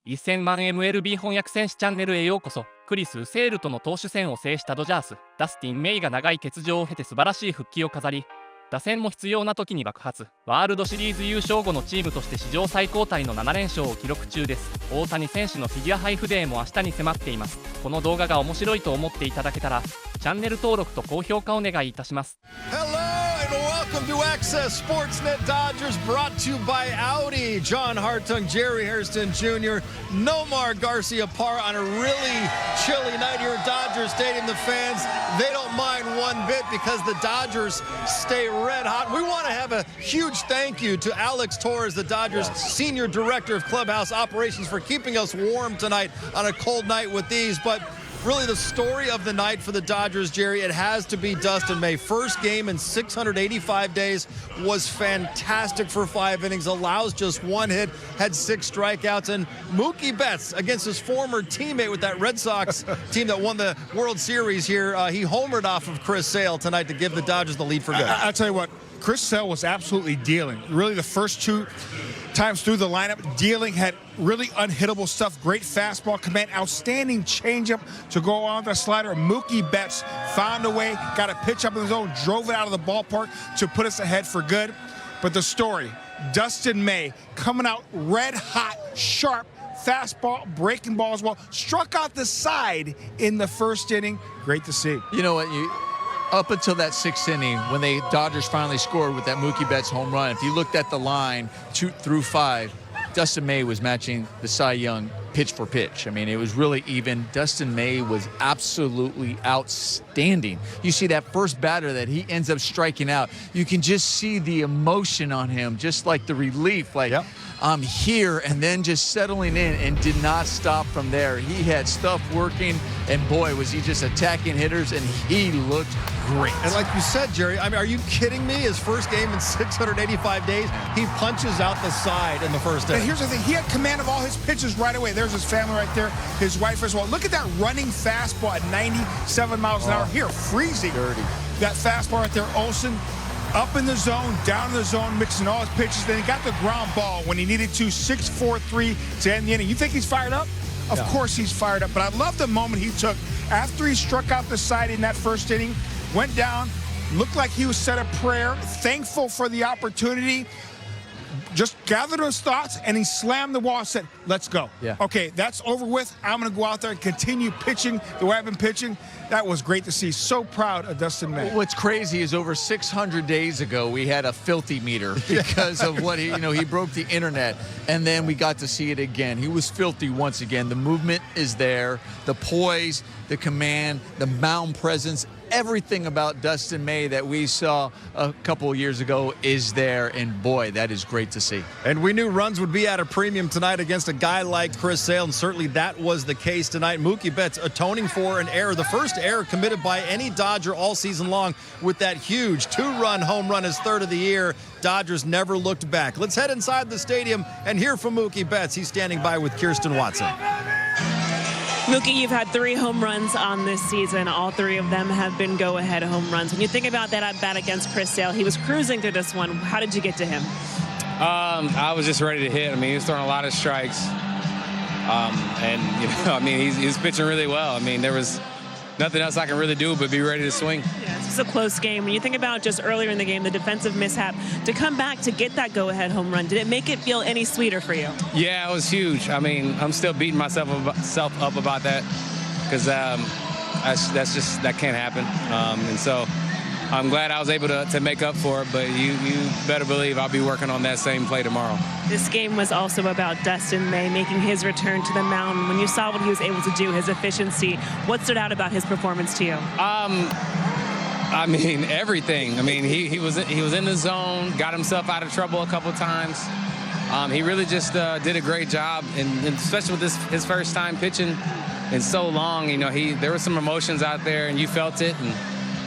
1000万 MLB 翻訳選手チャンネルへようこそ。クリス・ウセールとの投手戦を制したドジャース、ダスティン・メイが長い欠場を経て素晴らしい復帰を飾り、打線も必要な時に爆発。ワールドシリーズ優勝後のチームとして史上最高タイの7連勝を記録中です。大谷選手のフィギュア配布デーも明日に迫っています。この動画が面白いと思っていただけたら、チャンネル登録と高評価お願いいたします。Welcome to Access Sportsnet Dodgers, brought to you by Audi. John Hartung, Jerry Hairston Jr., Nomar Garciaparra on a really chilly night here at Dodger Stadium. The fans, they don't mind one bit because the Dodgers stay red hot. We want to have a huge thank you to Alex Torres, the Dodgers Senior Director of Clubhouse Operations, for keeping us warm tonight on a cold night with these. But really, the story of the night for the Dodgers, Jerry, it has to be Dustin May. First game in 685 days, was fantastic for 5 innings, allows just 1 hit, had 6 strikeouts. And Mookie Betts, against his former teammate with that Red Sox team that won the World Series here, he homered off of Chris Sale tonight to give the Dodgers the lead for good. I'll tell you what, Chris Sale was absolutely dealing. Really, the first 2 times through the lineup, dealing, had really unhittable stuff, great fastball command, outstanding changeup to go on the slider. Mookie Betts found a way, got a pitch up in the zone, drove it out of the ballpark to put us ahead for good. But the story, Dustin May coming out red hot, sharp, fastball, breaking ball as well, struck out the side in the first inning. Great to see. You know what, up until that 6th inning, when the Dodgers finally scored with that Mookie Betts home run, if you looked at the line 2 through 5, Dustin May was matching the Cy Young pitch for pitch. I mean, it was really even. Dustin May was absolutely outstanding. You see that first batter that he ends up striking out, you can just see the emotion on him, just like the relief, like, I'm here, and then just settling in, and did not stop from there. He had stuff working, and boy, was he just attacking hitters, and he looked great. And like you said, Jerry, I mean, are you kidding me? His first game in 685 days, he punches out the side in the first inning. And here's the thing, he had command of all his pitches right away. There's his family right there, his wife as well. Look at that running fastball at 97 miles an hour. Here, freezing. Dirty. That fastball right there, Olsen, up in the zone, down in the zone, mixing all his pitches. Then he got the ground ball when he needed to, 6-4-3 to end the inning. You think he's fired up? Of course he's fired up. But I love the moment he took after he struck out the side in that first inning, went down, looked like he was said a prayer, thankful for the opportunity, just gathered his thoughts, and he slammed the wall and said, let's go. Okay, that's over with. I'm going to go out there and continue pitching the way I've been pitching. That was great to see. So proud of Dustin May. What's crazy is over 600 days ago, we had a filthy meter because of what he broke the internet, and then we got to see it again. He was filthy once again. The movement is there, the poise, the command, the mound presence, everything about Dustin May that we saw a couple of years ago is there, and boy, that is great to see. And we knew runs would be at a premium tonight against a guy like Chris Sale, and certainly that was the case tonight. Mookie Betts atoning for an error, the first error committed by any Dodger all season long, with that huge 2-run home run, his 3rd of the year. Dodgers never looked back. Let's head inside the stadium and hear from Mookie Betts. He's standing by with Kirsten Watson. Mookie, you've had 3 home runs on this season. All 3 of them have been go-ahead home runs. When you think about that at bat against Chris Sale, he was cruising through this one. How did you get to him? I was just ready to hit. I mean, he was throwing a lot of strikes. I mean, he's pitching really well. I mean, there was nothing else I can really do but be ready to swing. Yeah, this was a close game. When you think about just earlier in the game, the defensive mishap, to come back to get that go-ahead home run, did it make it feel any sweeter for you? Yeah, it was huge. I mean, I'm still beating myself up about that because that can't happen. And so I'm glad I was able to make up for it, but you better believe I'll be working on that same play tomorrow. This game was also about Dustin May making his return to the mound. When you saw what he was able to do, his efficiency, what stood out about his performance to you? I mean, everything. I mean, he was in the zone, got himself out of trouble a couple times. He really just did a great job, and especially with his first time pitching in so long. You know, there were some emotions out there, and you felt it. And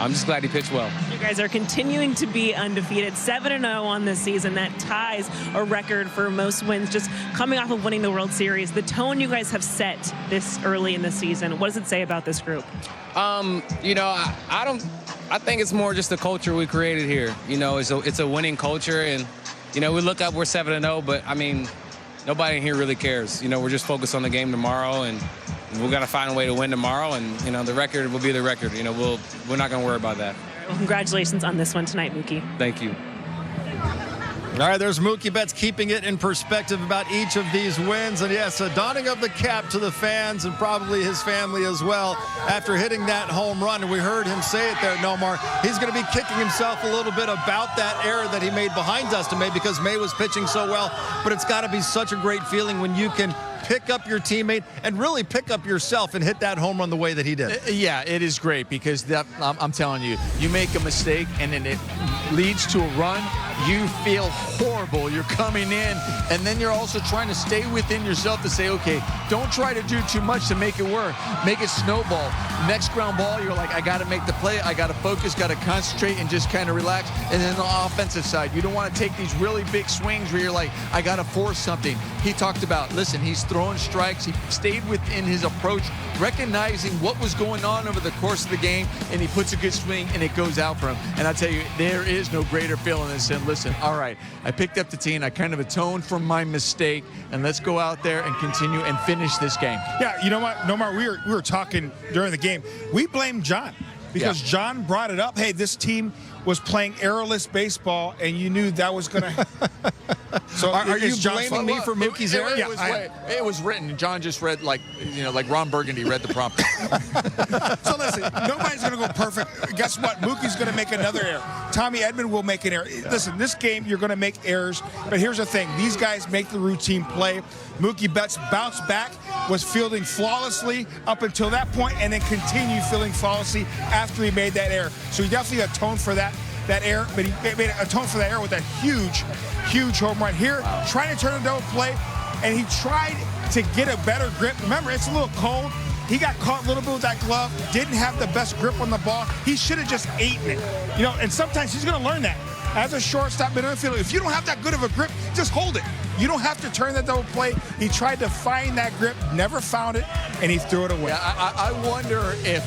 I'm just glad he pitched well. You guys are continuing to be undefeated, 7-0 on this season. That ties a record for most wins, just coming off of winning the World Series. The tone you guys have set this early in the season, what does it say about this group? You know, I think it's more just the culture we created here. You know, it's a winning culture, and you know, we look up, we're 7-0, but I mean, nobody in here really cares. You know, we're just focused on the game tomorrow, and we've got to find a way to win tomorrow. And you know, the record will be the record. You know, we're not going to worry about that. Well, congratulations on this one tonight, Mookie. Thank you. All right, there's Mookie Betts keeping it in perspective about each of these wins. And yes, a donning of the cap to the fans and probably his family as well after hitting that home run. And we heard him say it there, Nomar. He's going to be kicking himself a little bit about that error that he made behind Dustin May because May was pitching so well. But it's got to be such a great feeling when you can pick up your teammate and really pick up yourself and hit that home run the way that he did. Yeah, it is great because I'm telling you, you make a mistake and then it leads to a run, you feel horrible. You're coming in, and then you're also trying to stay within yourself to say, okay, don't try to do too much to make it work. Make it snowball. Next ground ball, you're like, I got to make the play. I got to focus, got to concentrate, and just kind of relax. And then the offensive side, you don't want to take these really big swings where you're like, I got to force something. He talked about, listen, he's throwing strikes. He stayed within his approach, recognizing what was going on over the course of the game, and he puts a good swing, and it goes out for him. And I tell you, there is no greater feeling than saying, listen, all right, I picked up the team. I kind of atoned for my mistake, and let's go out there and continue and finish this game. Yeah, you know what, Nomar, we were talking during the game. We blame John because John brought it up. Hey, this team was playing errorless baseball, and you knew that was going to. So are you blaming me for Mookie's error? It was written. John just read like Ron Burgundy read the prompt. So listen, nobody's going to go perfect. Guess what? Mookie's going to make another error. Tommy Edman will make an error. Listen, this game you're going to make errors, but here's the thing: these guys make the routine play. Mookie Betts bounced back, was fielding flawlessly up until that point, and then continued fielding flawlessly after he made that error. So he definitely atoned for that error, but he made a tone for that error with that huge home run here, trying to turn a double play, and he tried to get a better grip. Remember, it's a little cold. He got caught a little bit with that glove, didn't have the best grip on the ball. He should have just eaten it. You know, and sometimes he's going to learn that. As a shortstop, middle infielder, if you don't have that good of a grip, just hold it. You don't have to turn that double play. He tried to find that grip, never found it, and he threw it away. Yeah, I wonder if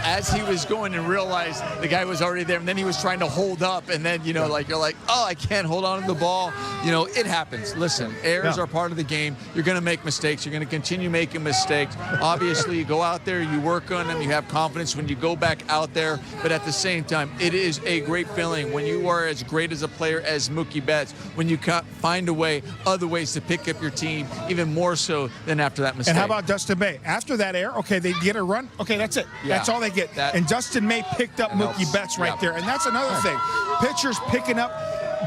as he was going and realized the guy was already there, and then he was trying to hold up, and then, you're like, oh, I can't hold on to the ball. It happens. Listen, errors are part of the game. You're going to make mistakes. You're going to continue making mistakes. Obviously, you go out there, you work on them, you have confidence when you go back out there, but at the same time, it is a great feeling when you are as great as a player as Mookie Betts, when you find a way, other ways to pick up your team, even more so than after that mistake. And how about Dustin May? After that error, okay, they get a run. Okay, that's it. Yeah. That's all they get. And Dustin May picked up Mookie Betts right there. And that's another thing. Pitchers picking up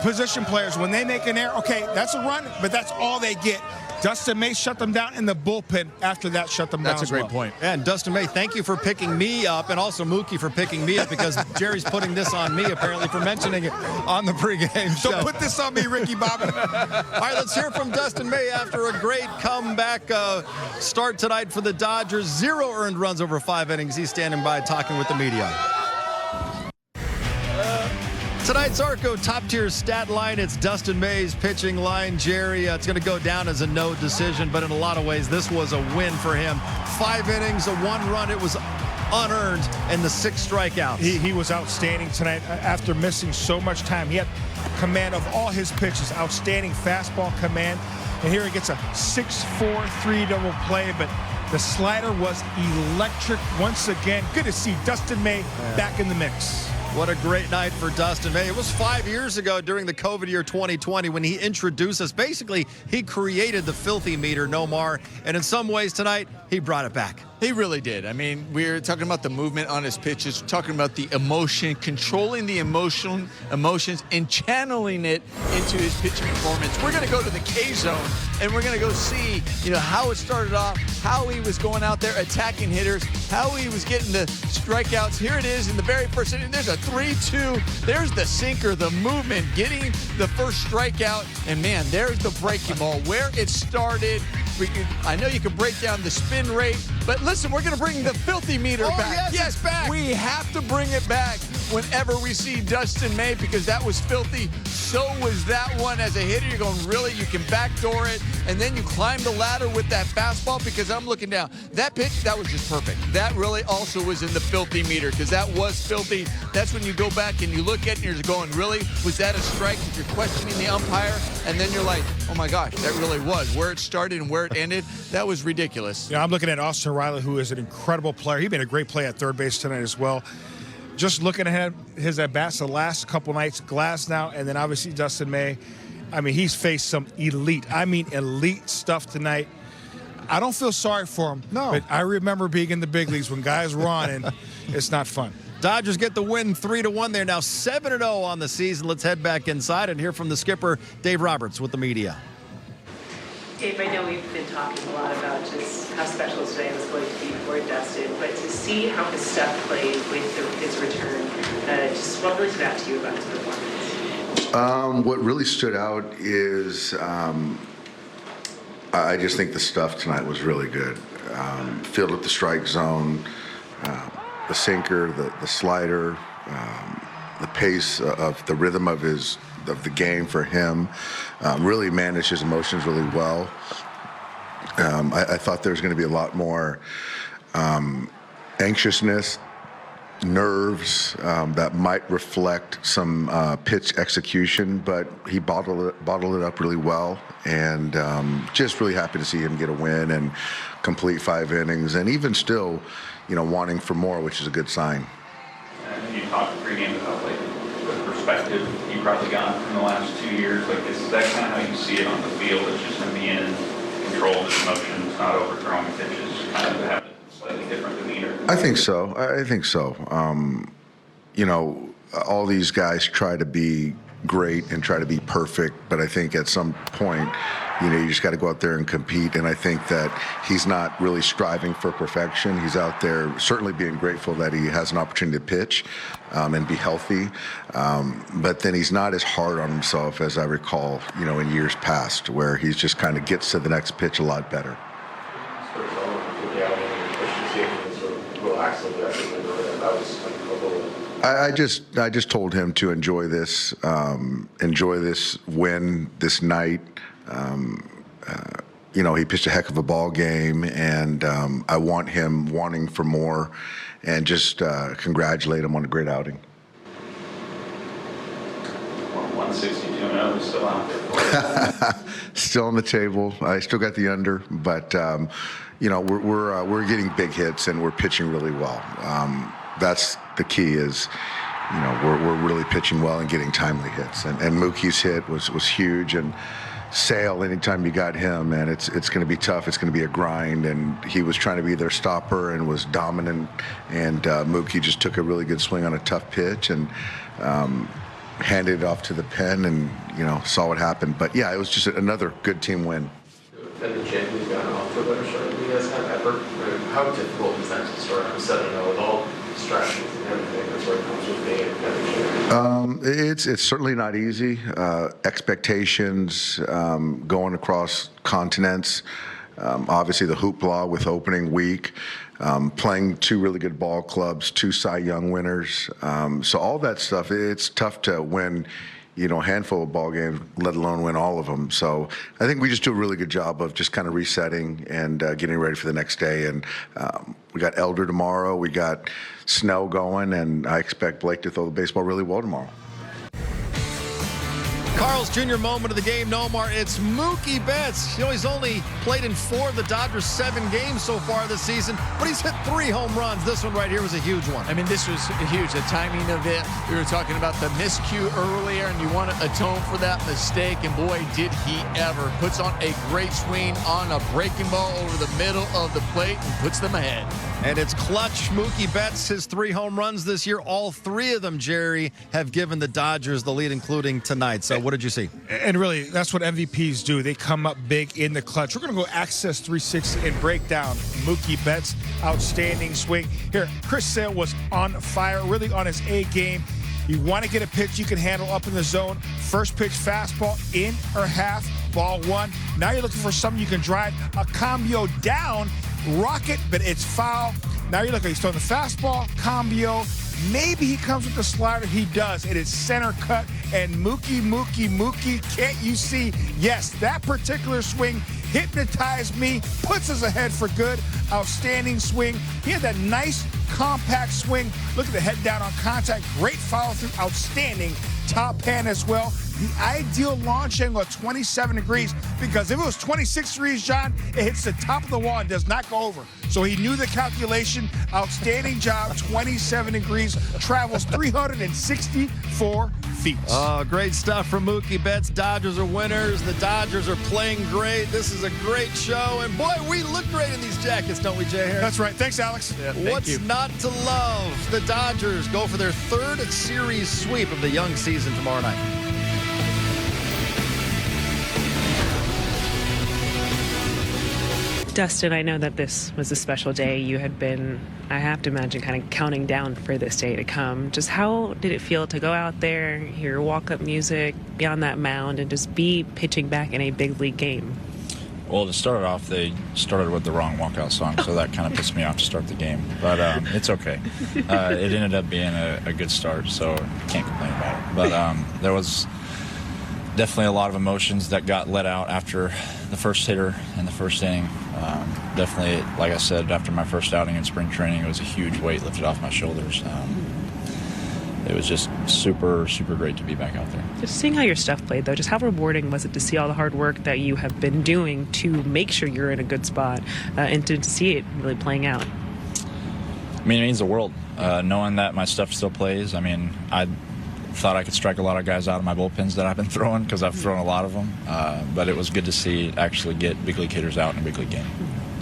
position players. When they make an error, okay, that's a run, but that's all they get. Dustin May shut them down in the bullpen. After that, shut them down. That's a great point. And Dustin May, thank you for picking me up, and also Mookie for picking me up, because Jerry's putting this on me, apparently, for mentioning it on the pregame show. Don't put this on me, Ricky Bobby. All right, let's hear from Dustin May after a great comeback start tonight for the Dodgers. 0 earned runs over 5 innings. He's standing by talking with the media. Tonight's Arco top-tier stat line, it's Dustin May's pitching line. Jerry, it's going to go down as a no decision, but in a lot of ways, this was a win for him. 5 innings, a 1 run. It was unearned, and the 6 strikeouts. He was outstanding tonight after missing so much time. He had command of all his pitches, outstanding fastball command. And here he gets a 6-4-3 double play, but the slider was electric once again. Good to see Dustin May back in the mix. What a great night for Dustin May. It was 5 years ago during the COVID year 2020 when he introduced us. Basically, he created the filthy meter, Nomar, and in some ways tonight, he brought it back. He really did. I mean, we're talking about the movement on his pitches, talking about the emotion, controlling the emotions, and channeling it into his pitching performance. We're going to go to the K-zone, and we're going to go see, how it started off, how he was going out there attacking hitters, how he was getting the strikeouts. Here it is in the very first inning. There's a 3-2. There's the sinker, the movement, getting the first strikeout. And, man, there's the breaking ball, where it started. I know you can break down the spin rate, but listen, we're going to bring the filthy meter back. Yes, it's back. We have to bring it back. whenever we see Dustin May, because that was filthy. So was that one. As a hitter, you're going, really? You can backdoor it, and then you climb the ladder with that fastball, because I'm looking down. That pitch, that was just perfect. That really also was in the filthy meter, because that was filthy. That's when you go back and you look at it and you're going, really? Was that a strike? If you're questioning the umpire, and then you're like, oh my gosh, that really was. Where it started and where it ended, that was ridiculous. Yeah, I'm looking at Austin Riley, who is an incredible player. He made a great play at third base tonight as well. Just looking at his at-bats the last couple nights, Glass now, and then obviously Dustin May. I mean, he's faced some elite stuff tonight. I don't feel sorry for him. No. But I remember being in the big leagues when guys were on, and it's not fun. Dodgers get the win 3-1. They're now 7-0 on the season. Let's head back inside and hear from the skipper, Dave Roberts, with the media. Dave, I know we've been talking a lot about just how special today was going to be for Dustin, but to see how his stuff played with his return, just what really stood out to you about his performance? What really stood out is I just think the stuff tonight was really good. Filled with the strike zone, the sinker, the slider, the pace of the rhythm of the game for him. Really managed his emotions really well. I thought there was going to be a lot more anxiousness, nerves that might reflect some pitch execution, but he bottled it up really well, and just really happy to see him get a win and complete 5 innings, and even still, wanting for more, which is a good sign. And you talked pregame about the perspective you probably got from the last 2 years. Is that kind of how you see it on the field? It's just him being in control of his emotions, not overthrowing pitches, kind of having a slightly different demeanor? I think so. All these guys try to be great and try to be perfect, but I think at some point, you just got to go out there and compete, and I think that he's not really striving for perfection. He's out there certainly being grateful that he has an opportunity to pitch and be healthy, but then he's not as hard on himself as I recall, in years past, where he's just kind of gets to the next pitch a lot better. I just told him to enjoy this win this night. He pitched a heck of a ball game, and I want him wanting for more, and just congratulate him on a great outing. 162-0 is still out there. Still on the table. I still got the under, but we're getting big hits and we're pitching really well. That's the key. Is we're really pitching well and getting timely hits. And Mookie's hit was huge, and Sale, anytime you got him, man, it's going to be tough. It's going to be a grind, and he was trying to be their stopper and was dominant. And Mookie just took a really good swing on a tough pitch and handed it off to the pen, and saw what happened. But yeah, it was just another good team win. And the champions got off to a better start than you guys have ever. How difficult is that to start? I'm 7-0 with all distractions and everything. That's where it comes with being a champion. It's certainly not easy. Expectations going across continents. Obviously, the hoopla with opening week. Playing 2 really good ball clubs, 2 Cy Young winners. So all that stuff, it's tough to win, a handful of ball games, let alone win all of them. So I think we just do a really good job of just kind of resetting and getting ready for the next day. And we got Elder tomorrow. We got Snell going, and I expect Blake to throw the baseball really well tomorrow. Carl's junior moment of the game, Nomar. It's Mookie Betts. He's only played in 4 of the Dodgers' 7 games so far this season, but he's hit 3 home runs. This one right here was a huge one. I mean, this was huge. The timing of it. We were talking about the miscue earlier, and you want to atone for that mistake, and boy, did he ever. Puts on a great swing on a breaking ball over the middle of the plate and puts them ahead. And it's clutch. Mookie Betts, his 3 home runs this year. All 3 of them, Jerry, have given the Dodgers the lead, including tonight. So what did you see? And really, that's what MVPs do. They come up big in the clutch. We're going to go Access 360 and break down Mookie Betts' outstanding swing. Here, Chris Sale was on fire, really on his A game. You want to get a pitch you can handle up in the zone. First pitch fastball, in or half, ball 1. Now you're looking for something you can drive a cambio down, rock it, but it's foul. Now you look, he's throwing the fastball, cambio. Maybe he comes with the slider. He does. It is center cut. And Mookie, can't you see? Yes, that particular swing hypnotized me, puts us ahead for good. Outstanding swing. He had that nice, compact swing. Look at the head down on contact. Great follow through. Outstanding top hand as well. The ideal launch angle at 27 degrees, because if it was 26 degrees, John, it hits the top of the wall and does not go over. So he knew the calculation. Outstanding job. 27 degrees. Travels 364 feet. Oh, great stuff from Mookie Betts. Dodgers are winners. The Dodgers are playing great. This is a great show. And boy, we look great in these jackets, don't we, Jay Harris? That's right. Thanks, Alex. Yeah, thank What's you. not to love? The Dodgers go for their third series sweep of the young season tomorrow night. Dustin, I know that this was a special day. You had been, I have to imagine, kind of counting down for this day to come. Just how did it feel to go out there, hear walk-up music, be on that mound, and just be pitching back in a big league game? Well, to start off, they started with the wrong walkout song, so that kind of pissed me off to start the game. But it's okay. It ended up being a good start, so can't complain about it. But there was definitely a lot of emotions that got let out after the first hitter in the first inning. Definitely, like I said, after my first outing in spring training, it was a huge weight lifted off my shoulders. It was just super, super great to be back out there. Just seeing how your stuff played, though, just how rewarding was it to see all the hard work that you have been doing to make sure you're in a good spot and to see it really playing out? I mean, it means the world. Knowing that my stuff still plays, I mean, I thought I could strike a lot of guys out of my bullpens that I've been throwing because I've thrown a lot of them. But it was good to see actually get big league hitters out in a big league game.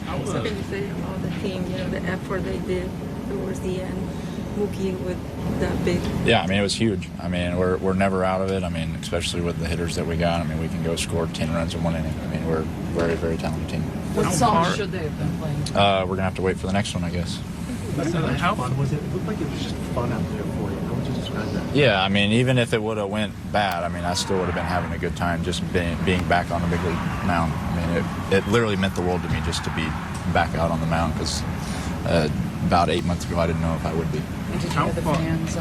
What can you say about the team, the effort they did towards the end? Mookie with that big. Yeah, I mean, it was huge. I mean, we're never out of it. I mean, especially with the hitters that we got. I mean, we can go score 10 runs in one inning. I mean, we're a very, very talented team. What songs should they have been playing? We're going to have to wait for the next one, I guess. How fun was it? It looked like it was just fun out there for you. How would you describe that? Yeah, I mean, even if it would have went bad, I mean, I still would have been having a good time just being back on the big league mound. I mean, it literally meant the world to me just to be back out on the mound because about 8 months ago I didn't know if I would be. And did you hear the fans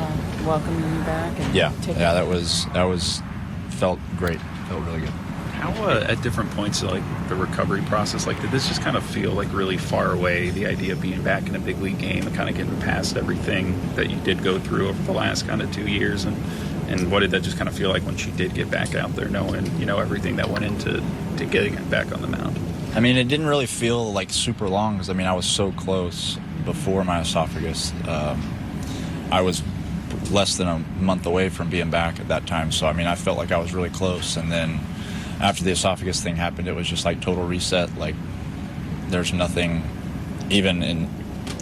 welcoming you back? And Yeah, that was felt great. Felt really good. How, at different points, like the recovery process, like did this just kind of feel like really far away, the idea of being back in a big league game and kind of getting past everything that you did go through over the last kind of 2 years? And what did that just kind of feel like when she did get back out there, knowing, everything that went into getting it back on the mound? I mean, it didn't really feel like super long because, I mean, I was so close before my esophagus. I was less than a month away from being back at that time. So, I mean, I felt like I was really close. And then after the esophagus thing happened, it was just like total reset. Like there's nothing even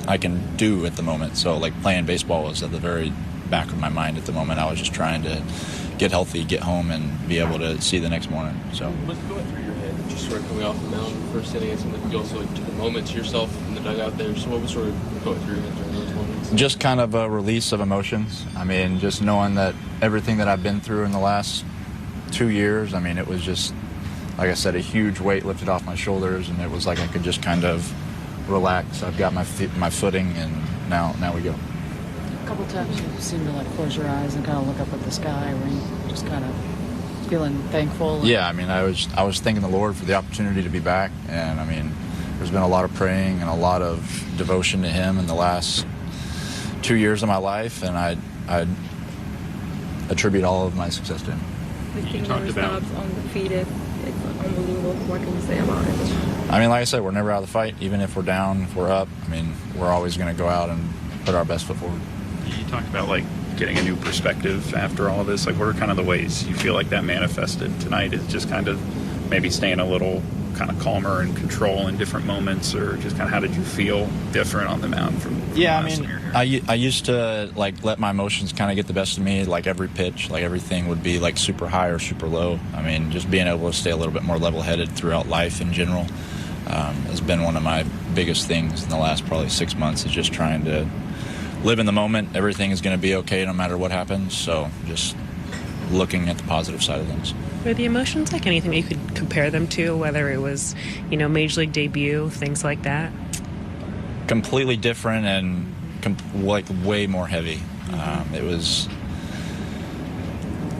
I can do at the moment. So, like playing baseball was at the very back of my mind at the moment. I was just trying to get healthy, get home, and be able to see the next morning. So. What's going through your head? Just sort of coming off the mound in the first inning, it seemed like you also took a moment to yourself in the dugout there. So what was sort of going through your head during those moments? Just kind of a release of emotions. I mean, just knowing that everything that I've been through in the last 2 years, I mean, it was just, like I said, a huge weight lifted off my shoulders, and it was like I could just kind of relax. I've got my footing, and now we go. A couple times you seem to like close your eyes and kind of look up at the sky, where you just kind of feeling thankful. Yeah, I mean, I was thanking the Lord for the opportunity to be back, and I mean, there's been a lot of praying and a lot of devotion to Him in the last 2 years of my life, and I attribute all of my success to Him. You talked about undefeated. It's unbelievable. What can you say about it? I mean, like I said, we're never out of the fight. Even if we're down, if we're up, I mean, we're always going to go out and put our best foot forward. You talked about like getting a new perspective after all of this. Like, what are kind of the ways you feel like that manifested tonight? Is just kind of maybe staying a little kind of calmer and control in different moments, or just kind of how did you feel different on the mound from yeah, I mean, I used to like let my emotions kind of get the best of me. Like every pitch, like everything would be like super high or super low. I mean, just being able to stay a little bit more level-headed throughout life in general has been one of my biggest things in the last probably 6 months, is just trying to live in the moment. Everything is going to be okay no matter what happens. So just looking at the positive side of things. Were the emotions like anything that you could compare them to, whether it was, Major League debut, things like that? completely different and like way more heavy. It was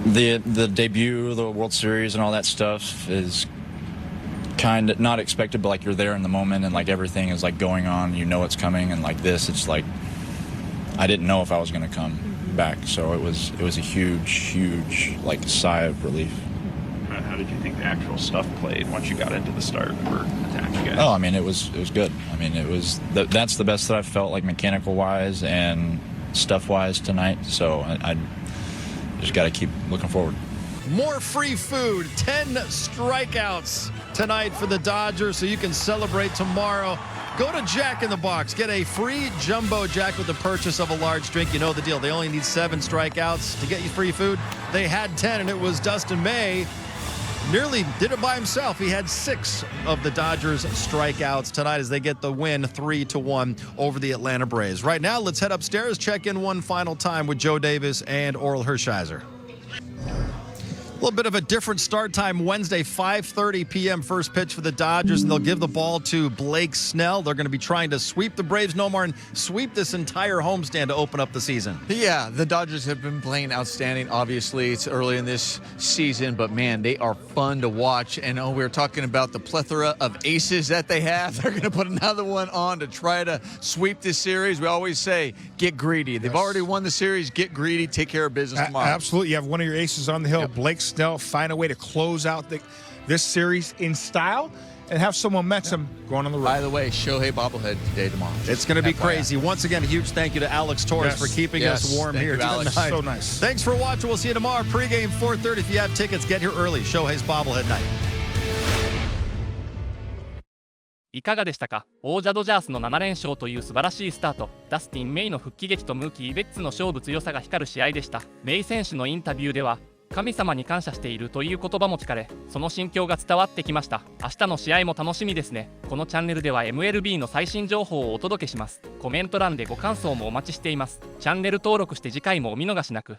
the debut, the World Series, and all that stuff is kind of not expected, but like you're there in the moment and like everything is like going on, you know it's coming, and like this, it's like I didn't know if I was going to come back, so it was a huge like sigh of relief. How did you think the actual stuff played once you got into the start for attacking you guys? Oh, I mean, it was good. I mean, it was that's the best that I've felt, like mechanical wise and stuff wise tonight. So I just got to keep looking forward. More free food, 10 strikeouts tonight for the Dodgers, so you can celebrate tomorrow. Go to Jack in the Box. Get a free Jumbo Jack with the purchase of a large drink. You know the deal. They only need 7 strikeouts to get you free food. They had 10, and it was Dustin May. Nearly did it by himself. He had 6 of the Dodgers' strikeouts tonight as they get the win 3-1 over the Atlanta Braves. Right now, let's head upstairs, check in one final time with Joe Davis and Oral Hershiser. A little bit of a different start time Wednesday, 5:30 p.m. first pitch for the Dodgers, and they'll give the ball to Blake Snell. They're going to be trying to sweep the Braves, Nomar, and sweep this entire homestand to open up the season. Yeah, the Dodgers have been playing outstanding. Obviously, it's early in this season, but man, they are fun to watch. And we were talking about the plethora of aces that they have. They're going to put another one on to try to sweep this series. We always say, get greedy. They've already won the series. Get greedy. Take care of business tomorrow. Absolutely. You have one of your aces on the hill, Blake Snell. Find a way to close out this series in style and have some momentum going on the road. By the way, Shohei bobblehead today, tomorrow. It's going to be crazy. Once again, a huge thank you to Alex Torres for keeping us warm here tonight. So nice. Thanks for watching. We'll see you tomorrow. Pre-game 4:30. If you have tickets, get here early. Shohei's bobblehead night. いかがでしたか。王者ドジャースの7連勝という素晴らしいスタート。ダスティン・メイの復帰劇とムーキー・ベッツの勝負強さが光る試合でした。メイ選手のインタビューでは、神様に感謝しているという言葉も聞かれ、その心境が伝わってきました。明日の試合も楽しみですね。このチャンネルでは MLB の最新情報をお届けします。コメント欄でご感想もお待ちしています。チャンネル登録して次回もお見逃しなく。